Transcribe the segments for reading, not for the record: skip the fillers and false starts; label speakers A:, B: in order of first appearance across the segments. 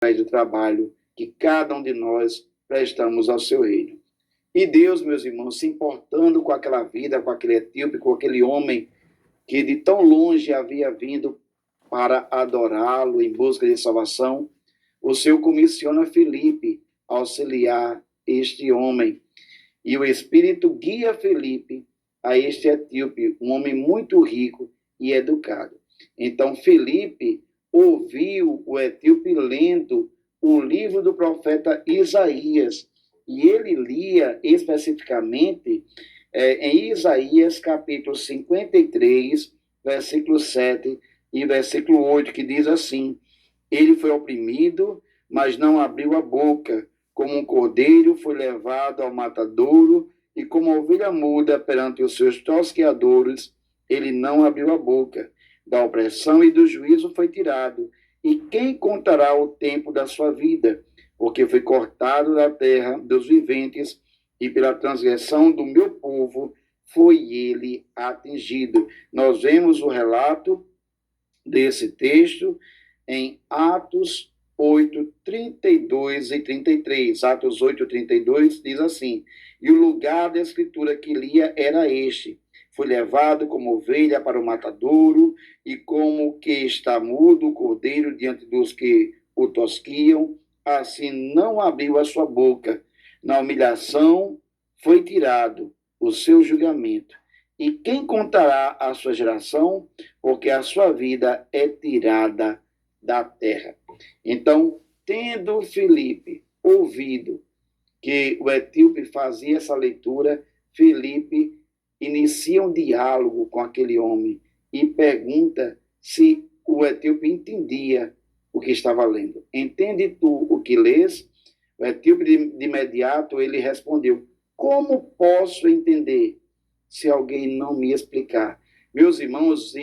A: do trabalho que cada um de nós prestamos ao seu reino. E Deus, meus irmãos, se importando com aquela vida, com aquele etíope, com aquele homem que de tão longe havia vindo para adorá-lo em busca de salvação, o Senhor comissiona Filipe a auxiliar este homem. E o Espírito guia Filipe a este etíope, um homem muito rico e educado. Então, Filipe ouviu o etíope lendo o livro do profeta Isaías, e ele lia especificamente em Isaías capítulo 53, versículo 7 e versículo 8, que diz assim: ele foi oprimido, mas não abriu a boca, como um cordeiro foi levado ao matadouro, e como ovelha muda perante os seus tosqueadores, ele não abriu a boca. Da opressão e do juízo foi tirado. E quem contará o tempo da sua vida? Porque foi cortado da terra dos viventes, e pela transgressão do meu povo foi ele atingido. Nós vemos o relato desse texto em Atos 8, 32 e 33. Atos 8, 32 diz assim: e o lugar da escritura que lia era este: foi levado como ovelha para o matadouro, e como que está mudo o cordeiro diante dos que o tosquiam, assim não abriu a sua boca. Na humilhação foi tirado o seu julgamento. E quem contará a sua geração? Porque a sua vida é tirada da terra. Então, tendo Filipe ouvido que o etíope fazia essa leitura, Filipe inicia um diálogo com aquele homem e pergunta se o etíope entendia o que estava lendo. Entende tu o que lês? O etíope de imediato ele respondeu: como posso entender se alguém não me explicar? Meus irmãos,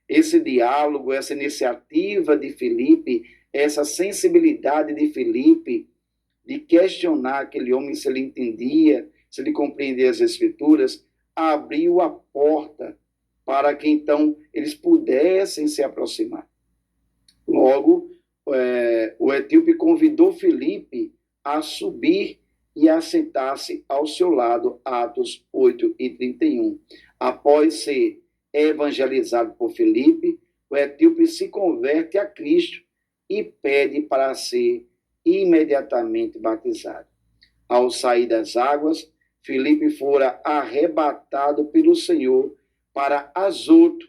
A: esse diálogo, essa iniciativa de Filipe, essa sensibilidade de Filipe de questionar aquele homem se ele entendia, se ele compreendia as escrituras, abriu a porta para que então eles pudessem se aproximar. Logo, o etíope convidou Filipe a subir e a sentar-se ao seu lado, Atos 8 e 31. Após ser evangelizado por Filipe, o etíope se converte a Cristo e pede para ser imediatamente batizado. Ao sair das águas, Filipe fora arrebatado pelo Senhor para Azoto,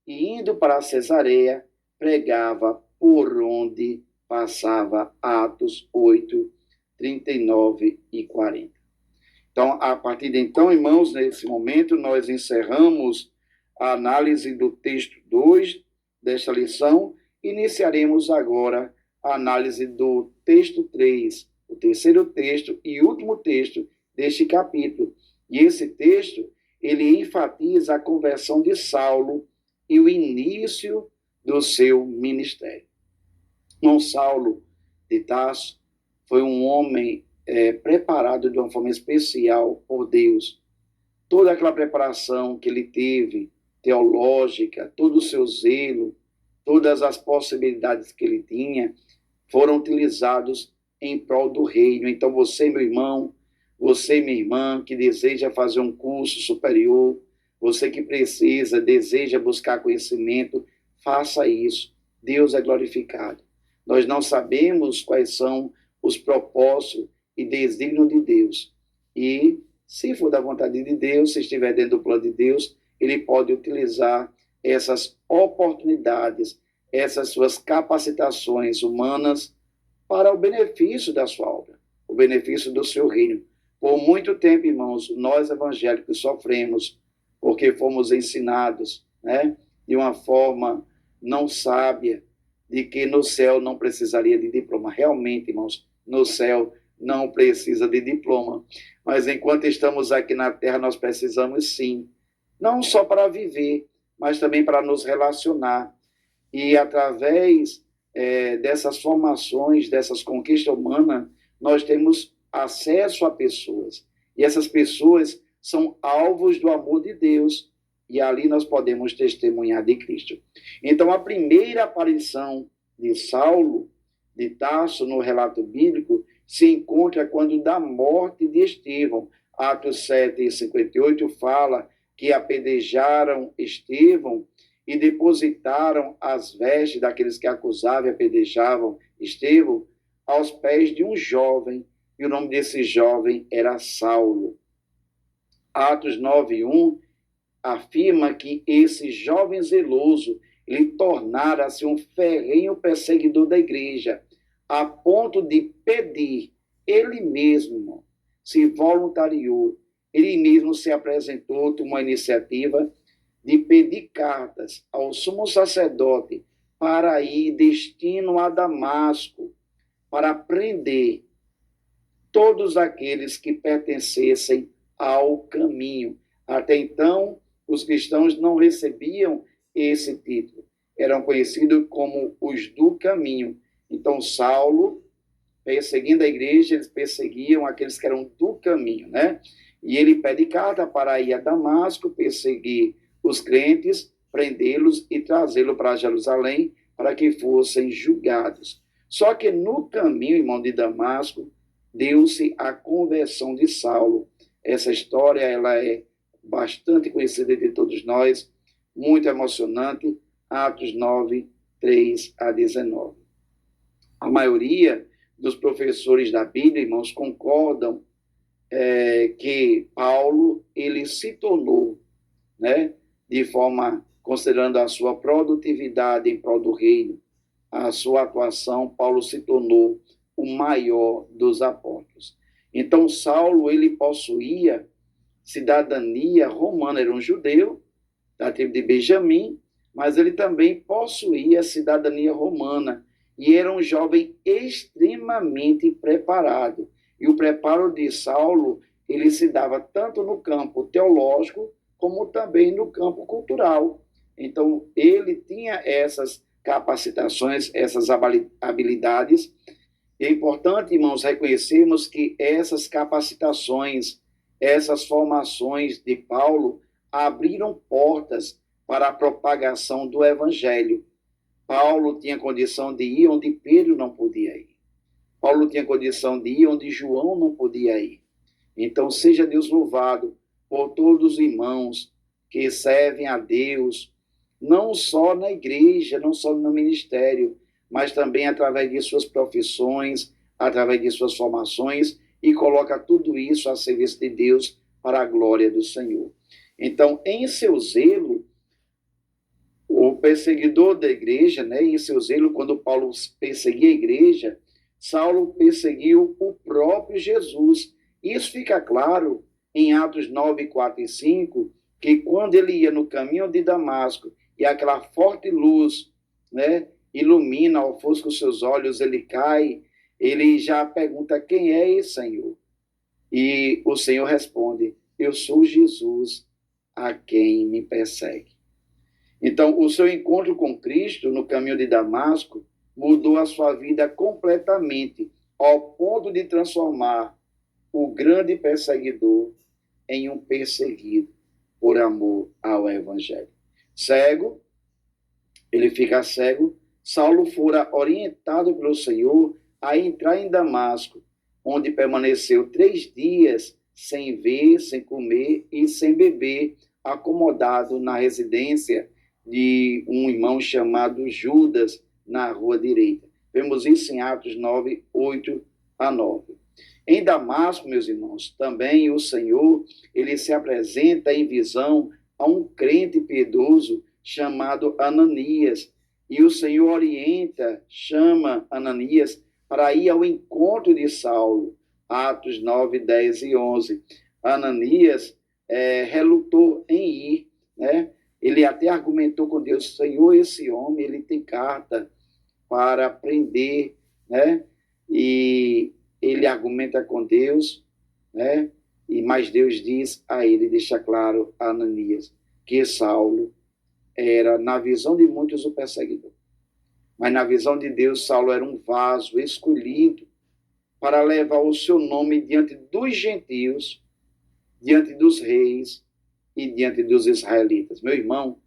A: e indo para Cesareia, pregava por onde passava. Atos 8, 39 e 40. Então, a partir de então, irmãos, nesse momento, nós encerramos a análise do texto 2 desta lição. Iniciaremos agora a análise do texto 3, o terceiro texto e último texto deste capítulo. E esse texto, ele enfatiza a conversão de Saulo e o início do seu ministério. Então, Saulo de Tarso foi um homem preparado de uma forma especial por Deus. Toda aquela preparação que ele teve, teológica, todo o seu zelo, todas as possibilidades que ele tinha, foram utilizados em prol do reino. Então, você, meu irmão, você, minha irmã, que deseja fazer um curso superior, você que deseja buscar conhecimento, faça isso. Deus é glorificado. Nós não sabemos quais são os propósitos e desígnios de Deus. E, se for da vontade de Deus, se estiver dentro do plano de Deus, ele pode utilizar essas oportunidades, essas suas capacitações humanas para o benefício da sua obra, o benefício do seu reino. Por muito tempo, irmãos, nós evangélicos sofremos porque fomos ensinados, de uma forma não sábia, de que no céu não precisaria de diploma. Realmente, irmãos, no céu não precisa de diploma. Mas enquanto estamos aqui na terra, nós precisamos sim, não só para viver, mas também para nos relacionar. E através dessas formações, dessas conquistas humanas, nós temos acesso a pessoas. E essas pessoas são alvos do amor de Deus. E ali nós podemos testemunhar de Cristo. Então, a primeira aparição de Saulo de Tarso, no relato bíblico, se encontra quando da morte de Estevão. Atos 7:58 fala que apedrejaram Estevão e depositaram as vestes daqueles que acusavam e apedrejavam Estevão aos pés de um jovem, e o nome desse jovem era Saulo. Atos 9:1 afirma que esse jovem zeloso lhe tornara-se um ferrenho perseguidor da igreja, a ponto de pedir, ele mesmo se voluntariou, ele mesmo se apresentou, tomou a iniciativa de pedir cartas ao sumo sacerdote para ir destino a Damasco, para prender todos aqueles que pertencessem ao caminho. Até então, os cristãos não recebiam esse título. Eram conhecidos como os do caminho. Então, Saulo, perseguindo a igreja, eles perseguiam aqueles que eram do caminho, né? E ele pede carta para ir a Damasco, perseguir os crentes, prendê-los e trazê-los para Jerusalém para que fossem julgados. Só que no caminho, irmão, de Damasco, deu-se a conversão de Saulo. Essa história ela é bastante conhecida de todos nós, muito emocionante, Atos 9, 3-19. A maioria dos professores da Bíblia, irmãos, concordam que Paulo ele se tornou, né, de forma, considerando a sua produtividade em prol do reino, a sua atuação, Paulo se tornou o maior dos apóstolos. Então, Saulo, ele possuía cidadania romana, era um judeu da tribo de Benjamim, mas ele também possuía cidadania romana e era um jovem extremamente preparado. E o preparo de Saulo, ele se dava tanto no campo teológico, como também no campo cultural. Então, ele tinha essas capacitações, essas habilidades. É importante, irmãos, reconhecermos que essas capacitações, essas formações de Paulo abriram portas para a propagação do evangelho. Paulo tinha condição de ir onde Pedro não podia ir. Paulo tinha condição de ir onde João não podia ir. Então, seja Deus louvado por todos os irmãos que servem a Deus, não só na igreja, não só no ministério, mas também através de suas profissões, através de suas formações, e coloca tudo isso a serviço de Deus para a glória do Senhor. Então, em seu zelo, o perseguidor da igreja, né, em seu zelo, quando Paulo perseguia a igreja, Saulo perseguiu o próprio Jesus. Isso fica claro em Atos 9, 4 e 5, que quando ele ia no caminho de Damasco e aquela forte luz, né, ilumina, ofusca os seus olhos, ele cai, ele já pergunta: quem é esse, Senhor? E o Senhor responde: eu sou Jesus, a quem me persegue. Então, o seu encontro com Cristo no caminho de Damasco mudou a sua vida completamente, ao ponto de transformar o grande perseguidor em um perseguido por amor ao evangelho. Cego, ele fica cego. Saulo fora orientado pelo Senhor a entrar em Damasco, onde permaneceu 3 dias sem ver, sem comer e sem beber, acomodado na residência de um irmão chamado Judas, na rua direita. Vemos isso em Atos 9, 8-9. Em Damasco, meus irmãos, também o Senhor, ele se apresenta em visão a um crente piedoso chamado Ananias, e o Senhor orienta, chama Ananias para ir ao encontro de Saulo. Atos 9, 10 e 11. Ananias relutou em ir, né? Ele até argumentou com Deus: Senhor, esse homem, ele tem carta para prender, né? E ele argumenta com Deus, né? Mas Deus diz a ele, deixa claro a Ananias, que Saulo era, na visão de muitos, o perseguidor. Mas na visão de Deus, Saulo era um vaso escolhido para levar o seu nome diante dos gentios, diante dos reis e diante dos israelitas. Meu irmão,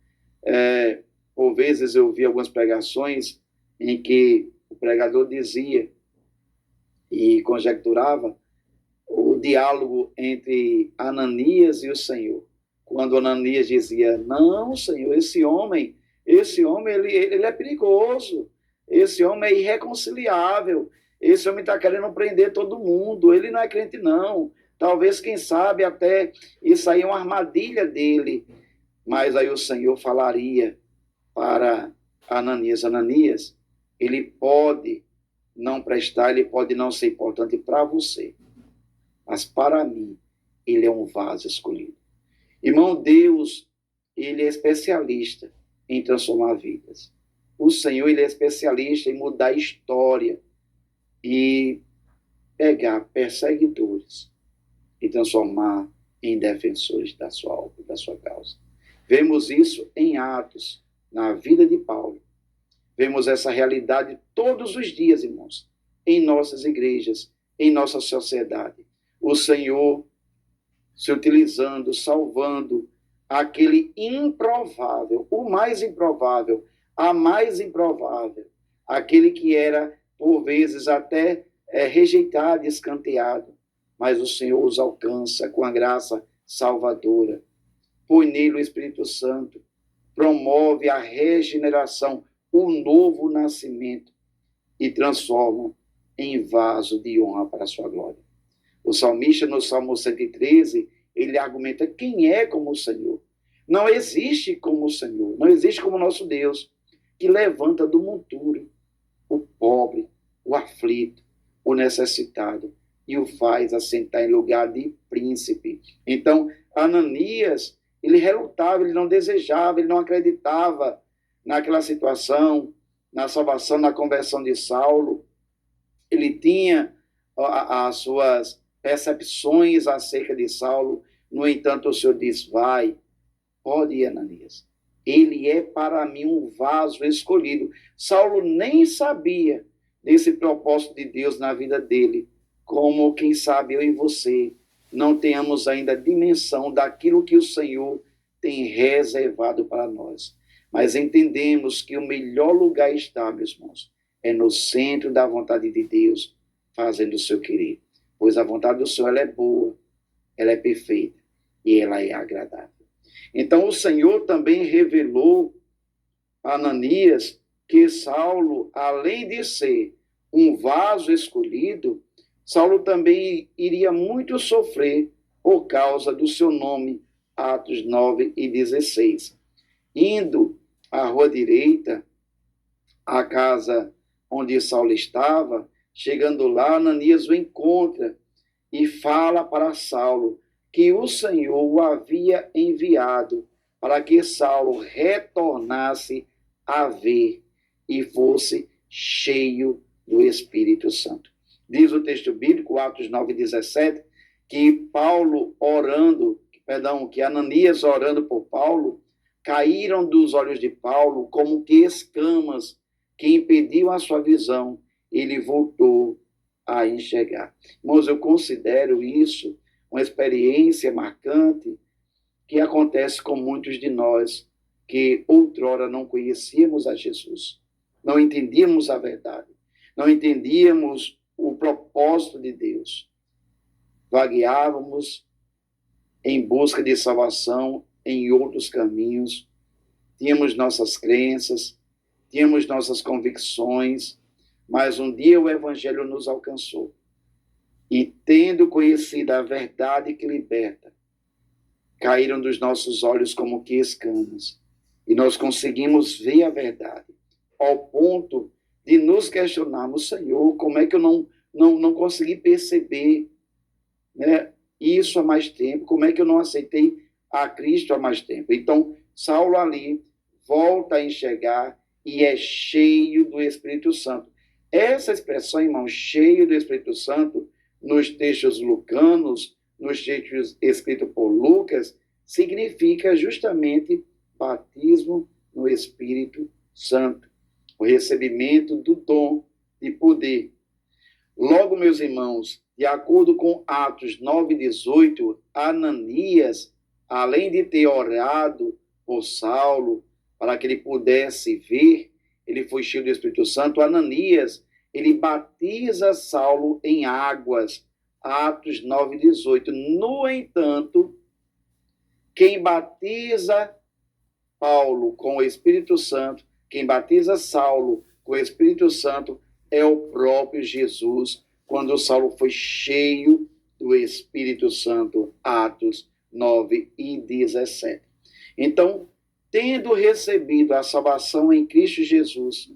A: por vezes eu vi algumas pregações em que o pregador dizia e conjecturava o diálogo entre Ananias e o Senhor. Quando Ananias dizia, não, Senhor, esse homem ele é perigoso, esse homem é irreconciliável, esse homem está querendo prender todo mundo, ele não é crente não, talvez, quem sabe, até isso aí é uma armadilha dele. Mas aí o Senhor falaria para Ananias, Ananias, ele pode não prestar, ele pode não ser importante para você, mas para mim, ele é um vaso escolhido. Irmão, Deus, ele é especialista em transformar vidas. O Senhor, ele é especialista em mudar a história e pegar perseguidores e transformar em defensores da sua obra, da sua causa. Vemos isso em Atos, na vida de Paulo. Vemos essa realidade todos os dias, irmãos, em nossas igrejas, em nossa sociedade. O Senhor se utilizando, salvando aquele improvável, o mais improvável, a mais improvável, aquele que era, por vezes, até rejeitado, escanteado, mas o Senhor os alcança com a graça salvadora. Põe nele o Espírito Santo, promove a regeneração, o novo nascimento e transforma em vaso de honra para a sua glória. O salmista, no Salmo 113, ele argumenta quem é como o Senhor. Não existe como o Senhor, não existe como o nosso Deus, que levanta do monturo o pobre, o aflito, o necessitado, e o faz assentar em lugar de príncipe. Então, Ananias, ele relutava, ele não desejava, ele não acreditava naquela situação, na salvação, na conversão de Saulo. Ele tinha as suas percepções acerca de Saulo. No entanto, o Senhor diz, vai, pode ir, Ananias. Ele é para mim um vaso escolhido. Saulo nem sabia desse propósito de Deus na vida dele, como, quem sabe, eu e você não tenhamos ainda a dimensão daquilo que o Senhor tem reservado para nós. Mas entendemos que o melhor lugar está, meus irmãos, é no centro da vontade de Deus, fazendo o seu querer. Pois a vontade do Senhor, ela é boa, ela é perfeita e ela é agradável. Então o Senhor também revelou a Ananias que Saulo, além de ser um vaso escolhido, Saulo também iria muito sofrer por causa do seu nome, Atos 9:16. Indo à rua direita, à casa onde Saulo estava, chegando lá, Ananias o encontra e fala para Saulo que o Senhor o havia enviado para que Saulo retornasse a ver e fosse cheio do Espírito Santo. Diz o texto bíblico, Atos 9:17, que que Ananias orando por Paulo, caíram dos olhos de Paulo como que escamas que impediam a sua visão. Ele voltou a enxergar. Irmãos, eu considero isso uma experiência marcante que acontece com muitos de nós que outrora não conhecíamos a Jesus, não entendíamos a verdade, não entendíamos o propósito de Deus. Vagueávamos em busca de salvação em outros caminhos, tínhamos nossas crenças, tínhamos nossas convicções, mas um dia o Evangelho nos alcançou. E tendo conhecido a verdade que liberta, caíram dos nossos olhos como que escamas. E nós conseguimos ver a verdade, ao ponto de nos questionarmos, Senhor, como é que eu não consegui perceber, né, isso há mais tempo? Como é que eu não aceitei a Cristo há mais tempo? Então, Saulo ali volta a enxergar e é cheio do Espírito Santo. Essa expressão, irmão, cheio do Espírito Santo, nos textos lucanos, nos textos escritos por Lucas, significa justamente batismo no Espírito Santo, o recebimento do dom de poder. Logo, meus irmãos, de acordo com Atos 9:18, Ananias, além de ter orado por Saulo para que ele pudesse ver, ele foi cheio do Espírito Santo. Ananias, ele batiza Saulo em águas. Atos 9:18. No entanto, quem batiza Paulo com o Espírito Santo, quem batiza Saulo com o Espírito Santo é o próprio Jesus, quando Saulo foi cheio do Espírito Santo. Atos 9:17. Então, tendo recebido a salvação em Cristo Jesus,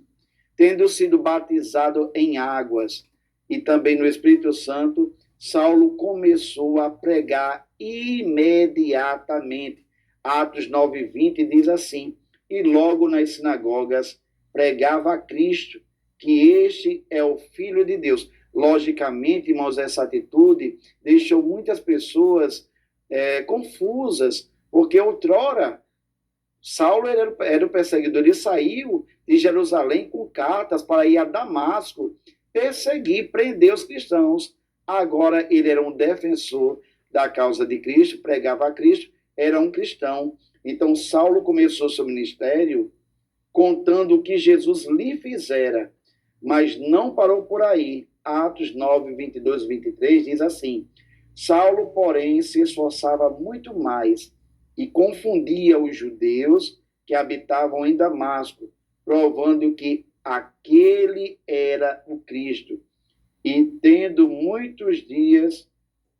A: tendo sido batizado em águas e também no Espírito Santo, Saulo começou a pregar imediatamente. Atos 9:20 diz assim: e logo nas sinagogas pregava a Cristo, que este é o Filho de Deus. Logicamente, irmãos, essa atitude deixou muitas pessoas confusas, porque outrora Saulo era o perseguidor, ele saiu de Jerusalém com cartas para ir a Damasco perseguir, prender os cristãos. Agora ele era um defensor da causa de Cristo, pregava a Cristo, era um cristão. Então Saulo começou seu ministério contando o que Jesus lhe fizera, mas não parou por aí. Atos 9:22-23 diz assim: Saulo, porém, se esforçava muito mais e confundia os judeus que habitavam em Damasco, provando que aquele era o Cristo. E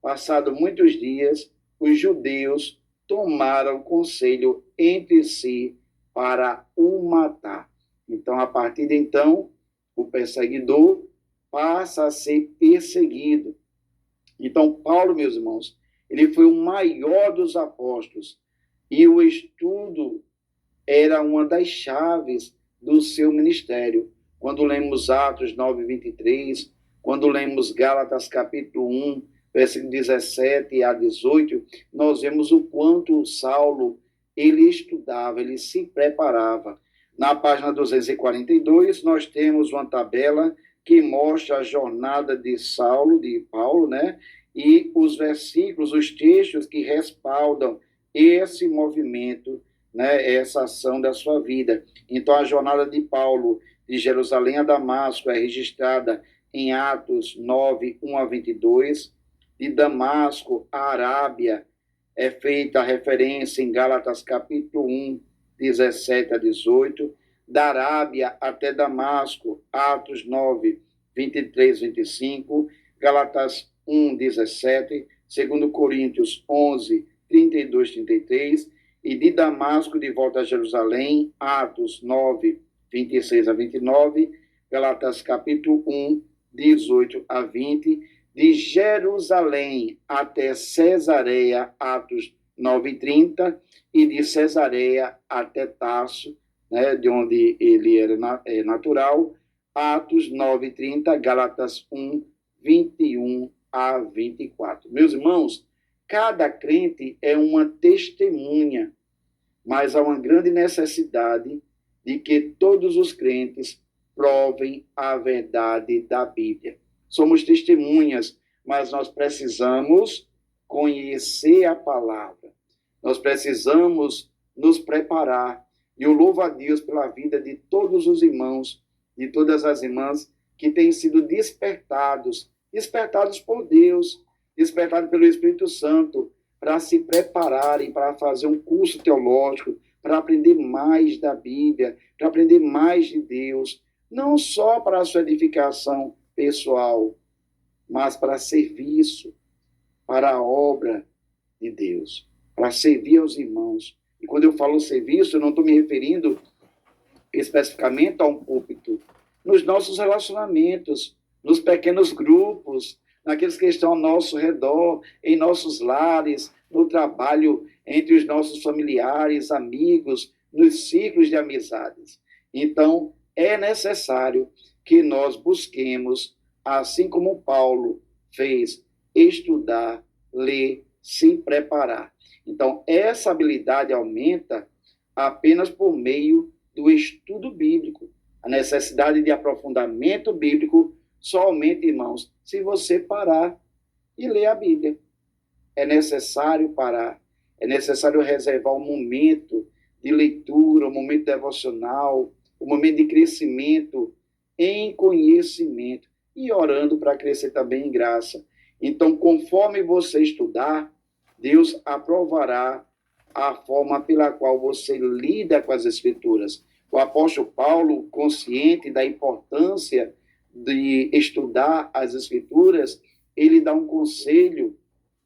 A: passado muitos dias, os judeus tomaram conselho entre si para o matar. Então, a partir de então, o perseguidor passa a ser perseguido. Então, Paulo, meus irmãos, ele foi o maior dos apóstolos e o estudo era uma das chaves do seu ministério. Quando lemos Atos 9:23, quando lemos Gálatas capítulo 1, versículo 17 a 18, nós vemos o quanto Saulo, ele estudava, ele se preparava. Na página 242, nós temos uma tabela que mostra a jornada de Paulo, né? E os versículos, os textos que respaldam esse movimento, né? Essa ação da sua vida. Então, a jornada de Paulo de Jerusalém a Damasco é registrada em Atos 9:1-22. De Damasco à Arábia é feita a referência em Gálatas capítulo 1, 17-18. Da Arábia até Damasco, Atos 9:23-25. Gálatas 1:17. 2 Coríntios 11, 32-33. E de Damasco de volta a Jerusalém, Atos 9:26-29. Gálatas capítulo 1, 18-20. De Jerusalém até Cesareia, Atos 9:30, e de Cesareia até Tarso, né, de onde ele era natural, Atos 9:30, Gálatas 1, 21-24. Meus irmãos, cada crente é uma testemunha, mas há uma grande necessidade de que todos os crentes provem a verdade da Bíblia. Somos testemunhas, mas nós precisamos conhecer a palavra. Nós precisamos nos preparar. E eu louvo a Deus pela vida de todos os irmãos, de todas as irmãs que têm sido despertados por Deus, despertados pelo Espírito Santo, para se prepararem para fazer um curso teológico, para aprender mais da Bíblia, para aprender mais de Deus, não só para a sua edificação pessoal, mas para serviço, para a obra de Deus, para servir aos irmãos. E quando eu falo serviço, eu não estou me referindo especificamente a um púlpito, nos nossos relacionamentos, nos pequenos grupos, naqueles que estão ao nosso redor, em nossos lares, no trabalho, entre os nossos familiares, amigos, nos ciclos de amizades. Então, é necessário que nós busquemos, assim como Paulo fez, estudar, ler, se preparar. Então, essa habilidade aumenta apenas por meio do estudo bíblico. A necessidade de aprofundamento bíblico somente, irmãos, se você parar e ler a Bíblia. É necessário parar, é necessário reservar um momento de leitura, um momento devocional, um momento de crescimento em conhecimento e orando para crescer também em graça. Então, conforme você estudar, Deus aprovará a forma pela qual você lida com as Escrituras. O apóstolo Paulo, consciente da importância de estudar as Escrituras, ele dá um conselho.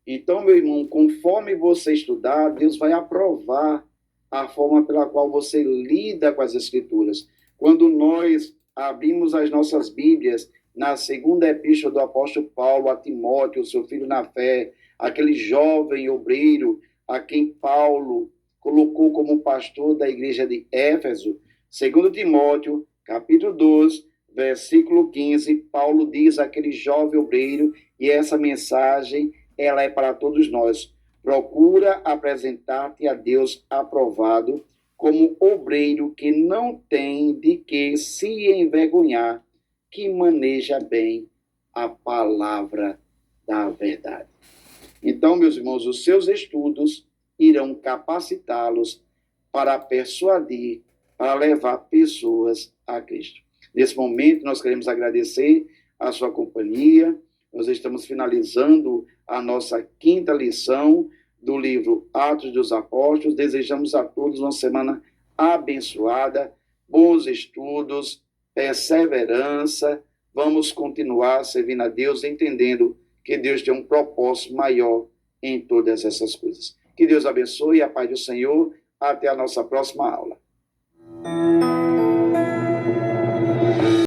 A: Então, meu irmão, conforme você estudar, Deus vai aprovar a forma pela qual você lida com as Escrituras. Quando nós abrimos as nossas Bíblias na segunda epístola do apóstolo Paulo a Timóteo, seu filho na fé, aquele jovem obreiro a quem Paulo colocou como pastor da igreja de Éfeso, segundo Timóteo, capítulo 2, versículo 15, Paulo diz àquele jovem obreiro, e essa mensagem, ela é para todos nós: procura apresentar-te a Deus aprovado, como obreiro que não tem de que se envergonhar, que maneja bem a palavra da verdade. Então, meus irmãos, os seus estudos irão capacitá-los para persuadir, para levar pessoas a Cristo. Nesse momento, nós queremos agradecer a sua companhia. Nós estamos finalizando a nossa 5ª lição do livro Atos dos Apóstolos. Desejamos a todos uma semana abençoada, bons estudos, perseverança. Vamos continuar servindo a Deus, entendendo que Deus tem um propósito maior em todas essas coisas. Que Deus abençoe, a paz do Senhor. Até a nossa próxima aula.